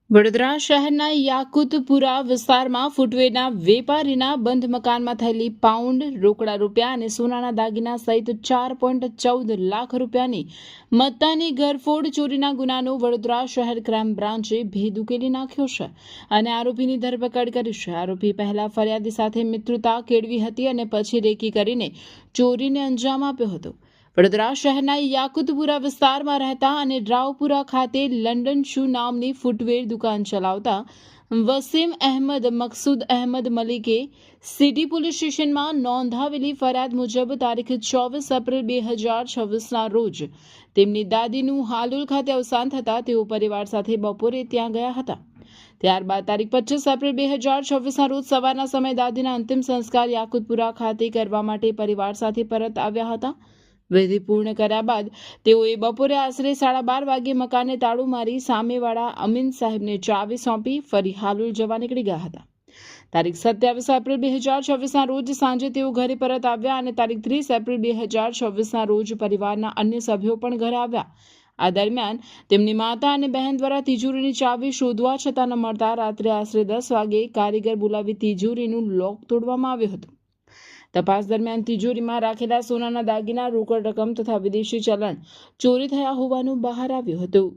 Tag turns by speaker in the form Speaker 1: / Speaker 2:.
Speaker 1: વડોદરા શહેરના યાકુતપુરા વિસ્તારમાં ફૂટવેરના વેપારીના બંધ મકાનમાં થયેલી પાઉન્ડ, રોકડા રૂપિયા અને સોનાના દાગીના સહિત 4.14 લાખ રૂપિયાની મત્તાની ઘરફોડ ચોરીના ગુનાનો વડોદરા શહેર ક્રાઇમ બ્રાન્ચે ભેદ ઉકેલી નાખ્યો છે અને આરોપીની ધરપકડ કરી છે. આરોપી પહેલા ફરિયાદી સાથે મિત્રતા કેળવી હતી અને પછી રેકી કરીને ચોરીને અંજામ આપ્યો હતો. વડોદરા શહેરના યાકુતપુરા વિસ્તારમાં રહેતા અને રાવપુરા ખાતે લંડન શૂ નામની ફૂટવેર દુકાન ચલાવતા વસીમ અહેમદ મકસૂદ અહેમદ મલિકે સિટી પોલીસ સ્ટેશનમાં નોંધાવેલી ફરિયાદ મુજબ તારીખ 24 એપ્રિલ 2026ના રોજ તેમની દાદીનું હાલોલ ખાતે અવસાન થતાં તેઓ પરિવાર સાથે બપોરે ત્યાં ગયા હતા. ત્યારબાદ તારીખ 25 એપ્રિલ 2026ના રોજ સવારના સમયે દાદીના અંતિમ સંસ્કાર યાકુતપુરા ખાતે કરવા માટે પરિવાર સાથે પરત આવ્યા હતા. વિધિ પૂર્ણ કર્યા બાદ તેઓએ બપોરે આશરે 12:30 વાગ્યે મકાને તાળું મારી સામેવાળા અમીન સાહેબને ચાવી સોંપી ફરી હાલોલ જવા નીકળી ગયા હતા. તારીખ 27 એપ્રિલ 2026ના રોજ સાંજે તેઓ ઘરે પરત આવ્યા અને તારીખ 30 એપ્રિલ 2026ના રોજ પરિવારના અન્ય સભ્યો પણ ઘરે આવ્યા. આ દરમિયાન તેમની માતા અને બહેન દ્વારા તિજોરીની ચાવી શોધવા છતાં ન મળતા રાત્રે આશરે 10 વાગ્યે કારીગર બોલાવી તિજોરીનું લોક તોડવામાં આવ્યું હતું. તપાસ દરમિયાન તિજોરીમાં રાખેલા સોનાના દાગીના, રોકડ રકમ તથા વિદેશી ચલણ ચોરી થયા હોવાનું બહાર આવ્યું હતું.